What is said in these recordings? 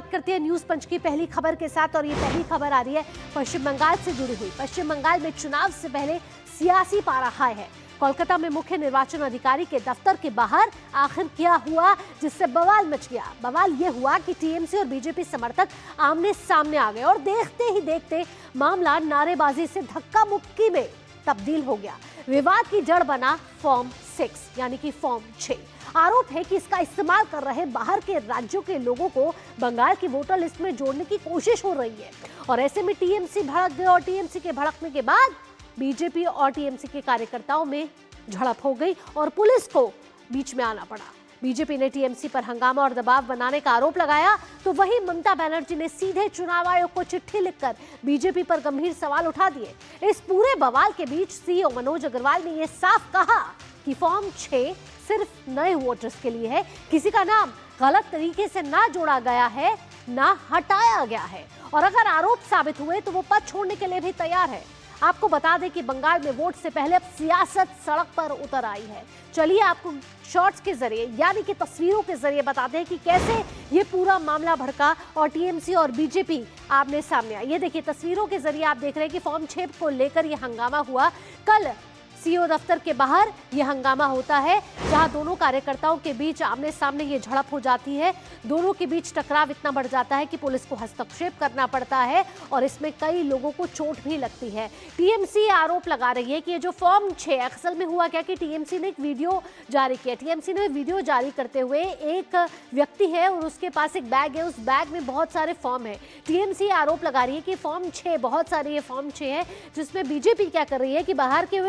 शुरुआत करते हैं न्यूज पंच की पहली खबर के साथ और ये पहली खबर आ रही है पश्चिम बंगाल से जुड़ी हुई। पश्चिम बंगाल में चुनाव से पहले सियासी पारा हाई है। कोलकाता में मुख्य निर्वाचन अधिकारी के दफ्तर के बाहर आखिर क्या हुआ जिससे बवाल मच गया। बवाल ये हुआ कि टीएमसी और बीजेपी समर्थक आमने सामने आ गए और देखते ही देखते मामला नारेबाजी से धक्का मुक्की में तब्दील हो गया। विवाद की जड़ बना फॉर्म 6 यानी कि फॉर्म 6। आरोप है कि इसका इस्तेमाल कर रहे बाहर के राज्यों के लोगों को बंगाल की वोटर लिस्ट में जोड़ने की कोशिश हो रही है और ऐसे में टीएमसी भड़क गए और टीएमसी के भड़कने के बाद बीजेपी और टीएमसी के कार्यकर्ताओं में झड़प हो गई और पुलिस को बीच में आना पड़ा। बीजेपी ने टीएमसी पर हंगामा और दबाव बनाने का आरोप लगाया तो वहीं ममता बनर्जी ने सीधे चुनाव आयोग को चिट्ठी लिखकर बीजेपी पर गंभीर सवाल उठा दिए। इस पूरे बवाल के बीच सीईओ मनोज अग्रवाल ने यह साफ कहा कि फॉर्म 6 सिर्फ नए वोटर्स के लिए है, किसी का नाम गलत तरीके से ना जोड़ा गया है ना हटाया गया है और अगर आरोप साबित हुए तो वो पद छोड़ने के लिए भी तैयार है। आपको बता दें कि बंगाल में वोट से पहले अब सियासत सड़क पर उतर आई है। चलिए आपको शॉर्ट्स के जरिए यानी कि तस्वीरों के जरिए बताते हैं कि कैसे ये पूरा मामला भड़का और टीएमसी और बीजेपी आमने सामने आई। ये देखिए तस्वीरों के जरिए आप देख रहे हैं कि फॉर्म 6 को लेकर ये हंगामा हुआ। कल सीईओ दफ्तर के बाहर यह हंगामा होता है जहां दोनों कार्यकर्ताओं के बीच आमने सामने ये झड़प हो जाती है। दोनों के बीच टकराव इतना बढ़ जाता है कि पुलिस को हस्तक्षेप करना पड़ता है और इसमें कई लोगों को चोट भी लगती है। टीएमसी आरोप लगा रही है कि ये जो फॉर्म 6 असल में हुआ क्या कि टीएमसी ने एक वीडियो जारी किया। टीएमसी ने वीडियो जारी करते हुए एक व्यक्ति है और उसके पास एक बैग है, उस बैग में बहुत सारे फॉर्म है। टीएमसी आरोप लगा रही है कि फॉर्म 6 बहुत सारे ये फॉर्म 6 है जिसमें बीजेपी क्या कर रही है कि बाहर के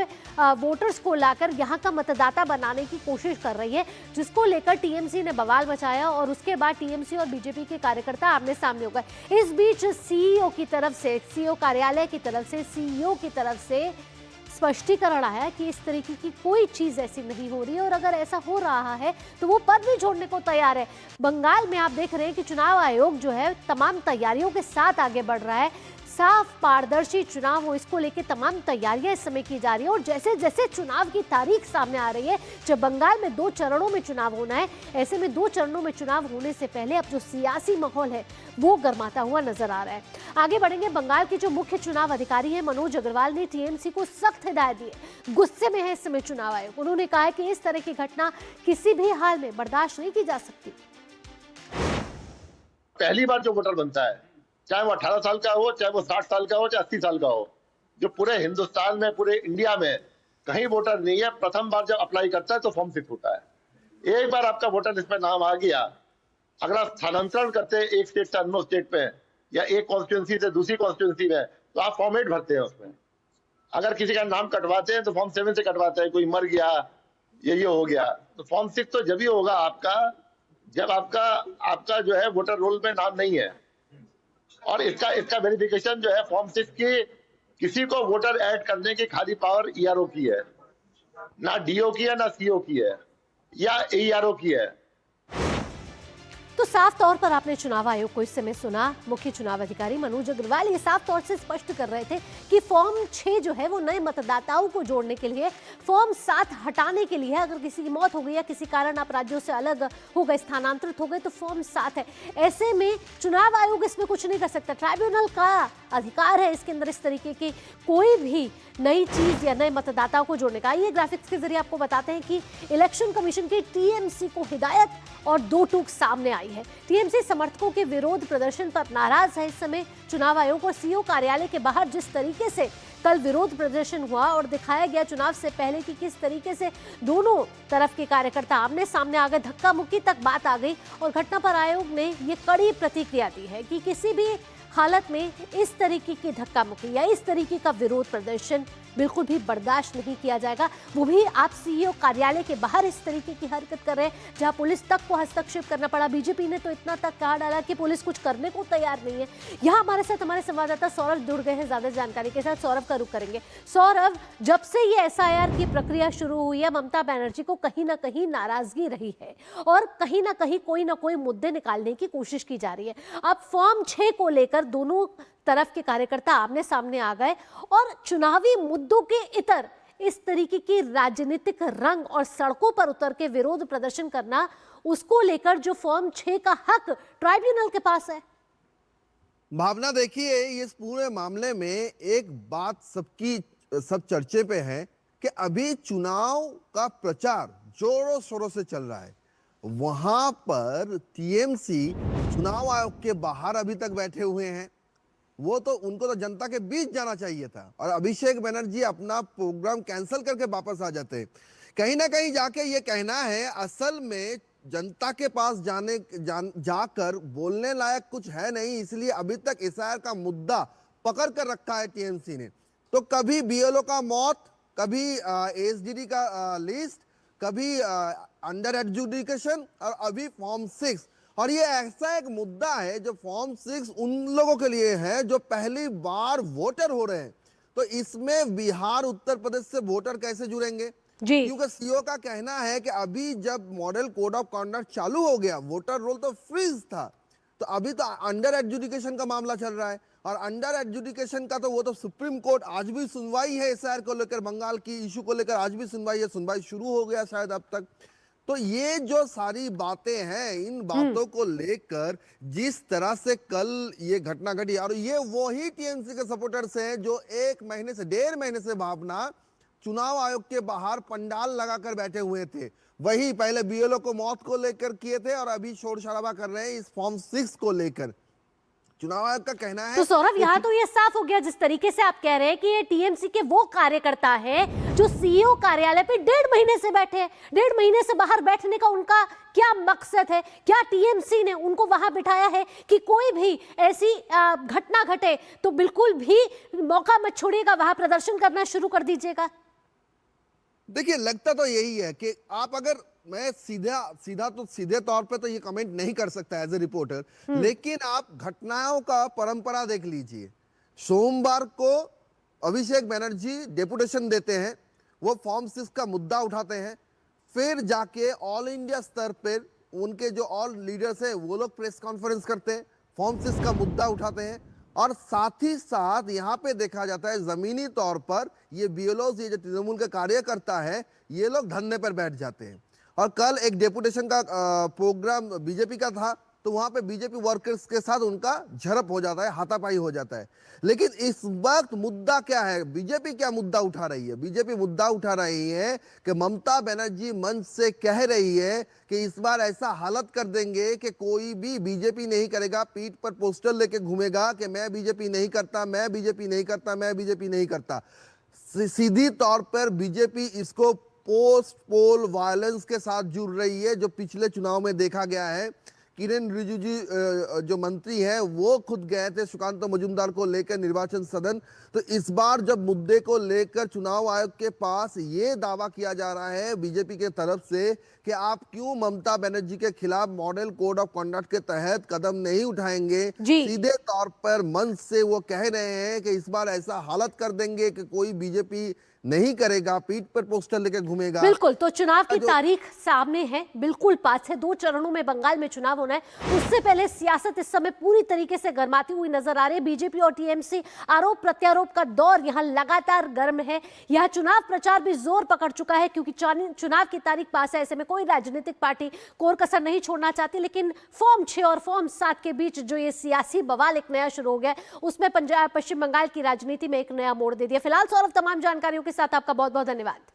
वोटर्स को लाकर यहां का मतदाता बनाने की कोशिश कर रही है, जिसको लेकर टीएमसी ने बवाल मचाया और उसके बाद टीएमसी और बीजेपी के कार्यकर्ता आमने सामने हो गए। इस बीच सीईओ की तरफ से, सीईओ कार्यालय की तरफ से, सीईओ की तरफ से स्पष्टीकरण आया कि इस तरीके की कोई चीज ऐसी नहीं हो रही है और अगर ऐसा हो रहा है तो वो पद भी छोड़ने को तैयार है। बंगाल में आप देख रहे हैं कि चुनाव आयोग जो है तमाम तैयारियों के साथ आगे बढ़ रहा है। साफ पारदर्शी चुनाव हो इसको लेकर तमाम तैयारियां इस समय की जा रही है और जैसे जैसे चुनाव की तारीख सामने आ रही है, जब बंगाल में 2 चरणों में चुनाव होना है, ऐसे में 2 चरणों में चुनाव होने से पहले अब जो सियासी माहौल है वो गर्माता हुआ नजर आ रहा है। आगे बढ़ेंगे। बंगाल के जो मुख्य चुनाव अधिकारी है मनोज अग्रवाल ने टीएमसी को सख्त हिदायत दी है। गुस्से में है इस समय चुनाव आयोग। उन्होंने कहा है कि इस तरह की घटना किसी भी हाल में बर्दाश्त नहीं की जा सकती। पहली बार जो वोटर बनता है, चाहे वो 18 साल का हो, चाहे वो 60 साल का हो, चाहे 80 साल का हो, जो पूरे हिंदुस्तान में, पूरे इंडिया में कहीं वोटर नहीं है, प्रथम बार जब अप्लाई करता है तो फॉर्म 6 होता है। एक बार आपका वोटर लिस्ट में नाम आ गया, अगर आप स्थानांतरण करते हैं एक स्टेट से अन्य स्टेट पे या एक कॉन्स्टिट्यूंसी से दूसरी कॉन्स्टिट्यूंसी में, तो आप फॉर्म 8 भरते हैं उसमें। अगर किसी का नाम कटवाते हैं तो फॉर्म 7 से कटवाते हैं, कोई मर गया, ये हो गया, तो फॉर्म 6 तो जब ही होगा आपका जब आपका जो है वोटर रोल में नाम नहीं है। और इसका वेरिफिकेशन जो है फॉर्म 6 की किसी को वोटर ऐड करने की खाली पावर ईआरओ की है, ना डीओ की है, ना सीओ की है या एईआरओ की है। तो साफ तौर पर आपने चुनाव आयोग को इस समय सुना। मुख्य चुनाव अधिकारी मनोज अग्रवाल ये साफ तौर से स्पष्ट कर रहे थे कि फॉर्म 6 जो है वो नए मतदाताओं को जोड़ने के लिए, फॉर्म 7 हटाने के लिए। अगर किसी की मौत हो गई या किसी कारण आप राज्यों से अलग हो गए, स्थानांतरित हो गए, तो फॉर्म 7 है। ऐसे में चुनाव आयोग इसमें कुछ नहीं कर सकता। ट्राइब्यूनल का अधिकार है इसके अंदर इस तरीके की कोई भी नई चीज या नए मतदाताओं को जोड़ने का। ये ग्राफिक्स के जरिए आपको बताते हैं कि इलेक्शन कमीशन की टीएमसी को हिदायत और 2 टूक सामने आई है। टीएमसी समर्थकों के विरोध प्रदर्शन पर नाराज है इस समय चुनाव आयोग और सीईओ कार्यालय के बाहर जिस तरीके से कल विरोध प्रदर्शन हुआ और दिखाया गया चुनाव से पहले कि किस तरीके से दोनों तरफ के कार्यकर्ता आमने सामने आ गए, धक्का मुक्की तक बात आ गई और घटना पर आयोग ने ये कड़ी प्रतिक्रिया दी है कि किसी भी हालत में इस तरीके की धक्का मुक्की या इस तरीके का विरोध प्रदर्शन बिल्कुल भी बर्दाश्त नहीं किया जाएगा। वो भी आप सीईओ कार्यालय के बाहर इस तरीके की हरकत कर रहे हैं जहां पुलिस तक को हस्तक्षेप करना पड़ा। बीजेपी ने तो इतना तक कहा डाला कि पुलिस कुछ करने को तैयार नहीं है। यहाँ हमारे साथ हमारे संवाददाता सौरभ जुड़ गए हैं ज्यादा जानकारी के साथ। सौरभ का रुख करेंगे। सौरभ, जब से ये एसआईआर की प्रक्रिया शुरू हुई है, ममता बनर्जी को कहीं ना कहीं नाराजगी रही है और कहीं ना कहीं कोई ना कोई मुद्दे निकालने की कोशिश की जा रही है। अब फॉर्म 6 को लेकर दोनों तरफ के कार्यकर्ता आमने सामने आ गए और चुनावी मुद्दों के इतर इस तरीके की राजनीतिक रंग और सड़कों पर उतर के विरोध प्रदर्शन करना उसको लेकर जो फॉर्म 6 का हक ट्राइब्यूनल के पास है। भावना, देखिए इस पूरे मामले में एक बात सब चर्चे पे है कि अभी चुनाव का प्रचार जोरों शोरों से चल रहा है। वहां पर टीएमसी चुनाव आयोग के बाहर अभी तक बैठे हुए हैं। वो तो उनको तो जनता के बीच जाना चाहिए था और अभिषेक बनर्जी अपना प्रोग्राम कैंसिल करके वापस आ जाते। कहीं ना कहीं जाके ये कहना है असल में जनता के पास जाकर बोलने लायक कुछ है नहीं, इसलिए अभी तक एसआईआर का मुद्दा पकड़ कर रखा है टीएमसी ने। तो कभी बीएलओ का मौत, कभी एसडीडी का लिस्ट, कभी अंडर एडजुडिकेशन और अभी फॉर्म 6। और ये ऐसा एक मुद्दा है जो फॉर्म 6 उन लोगों के लिए है जो पहली बार वोटर हो रहे हैं। तो इसमें बिहार, उत्तर प्रदेश से वोटर कैसे जुड़ेंगे जी। क्योंकि सीओ का कहना है कि अभी जब मॉडल कोड ऑफ कंडक्ट चालू हो गया, वोटर रोल तो फ्रीज था, तो अभी तो अंडर एडजुडिकेशन का मामला चल रहा है। और अंडर एडजुडिकेशन का तो वो तो सुप्रीम कोर्ट आज भी सुनवाई है एसआईआर को लेकर, बंगाल की इशू को लेकर आज भी सुनवाई है, सुनवाई शुरू हो गया शायद अब तक। तो ये जो सारी बातें हैं, इन बातों को लेकर जिस तरह से कल ये घटना घटी, और ये वही टीएमसी के सपोर्टर्स हैं जो 1.5 महीने से भावना चुनाव आयोग के बाहर पंडाल लगाकर बैठे हुए थे। वही पहले बीएलओ को मौत को लेकर किए थे और अभी शोर शराबा कर रहे हैं इस फॉर्म 6 को लेकर। चुनाव आयोग का कहना है। तो सौरभ, यहाँ तो ये साफ हो गया जिस तरीके से आप कह रहे हैं कि ये टीएमसी के वो कार्यकर्ता है जो सीईओ कार्यालय पे 1.5 महीने से बैठे हैं। 1.5 महीने से बाहर बैठने का उनका क्या मकसद है? क्या टीएमसी ने उनको वहां बिठाया है कि कोई भी ऐसी घटना घटे तो बिल्कुल भी मौका मत छोड़िएगा, वहां प्रदर्शन करना शुरू कर दीजिएगा? देखिए, लगता तो यही है कि आप अगर, मैं सीधे तौर पे तो ये कमेंट नहीं कर सकता एज ए रिपोर्टर, लेकिन आप घटनाओं का परंपरा देख लीजिए। सोमवार को अभिषेक बनर्जी डेपुटेशन देते हैं, वो फॉर्म 6 का मुद्दा उठाते हैं, फिर जाके ऑल इंडिया स्तर पर उनके जो ऑल लीडर्स हैं वो लोग प्रेस कॉन्फ्रेंस करते हैं, फॉर्म 6 का मुद्दा उठाते हैं, और साथ ही साथ यहाँ पे देखा जाता है जमीनी तौर पर ये बीएलओ, ये जो तृणमूल के कार्यकर्ता है, ये लोग धरने पर बैठ जाते हैं। और कल एक डेपुटेशन का प्रोग्राम बीजेपी का था, तो वहां पे बीजेपी वर्कर्स के साथ उनका झड़प हो जाता है, हाथापाई हो जाता है। लेकिन इस वक्त मुद्दा क्या है? बीजेपी क्या मुद्दा उठा रही है? बीजेपी मुद्दा उठा रही है कि ममता बनर्जी मंच से कह रही है कि इस बार ऐसा हालत कर देंगे कि कोई भी बीजेपी नहीं करेगा, पीठ पर पोस्टर लेके घूमेगा कि मैं बीजेपी नहीं करता, मैं बीजेपी नहीं करता, मैं बीजेपी नहीं करता। सीधी तौर पर बीजेपी इसको पोस्ट पोल वायलेंस के साथ जुड़ रही है, जो पिछले चुनाव में देखा गया है। किरेन रिजिजू जो मंत्री हैं वो खुद गए थे सुकांत मजूमदार को लेकर निर्वाचन सदन। तो इस बार जब मुद्दे को लेकर चुनाव आयोग के पास ये दावा किया जा रहा है बीजेपी के तरफ से कि आप क्यों ममता बनर्जी के खिलाफ मॉडल कोड ऑफ कंडक्ट के तहत कदम नहीं उठाएंगे, सीधे तौर पर मंच से वो कह रहे हैं कि इस बार ऐसा हालत कर देंगे कि कोई बीजेपी नहीं करेगा, पीठ पर पोस्टर लेकर घूमेगा। बिल्कुल, तो चुनाव की तारीख सामने है, बिल्कुल पास है, 2 चरणों में बंगाल में चुनाव होना है। उससे पहले सियासत इस समय पूरी तरीके से गर्माती हुई नजर आ रही है। बीजेपी और टीएमसी आरोप प्रत्यारोप का दौर यहां लगातार गर्म है। यहां चुनाव प्रचार भी जोर पकड़ चुका है क्योंकि चुनाव की तारीख पास है। ऐसे में कोई राजनीतिक पार्टी कोर कसर नहीं छोड़ना चाहती, लेकिन फॉर्म 6 और फॉर्म 7 के बीच जो ये सियासी बवाल एक नया शुरू हो गया, उसमें पश्चिम बंगाल की राजनीति में एक नया मोड़ दे दिया। फिलहाल सौरभ, तमाम जानकारियों के साथ आपका बहुत बहुत धन्यवाद।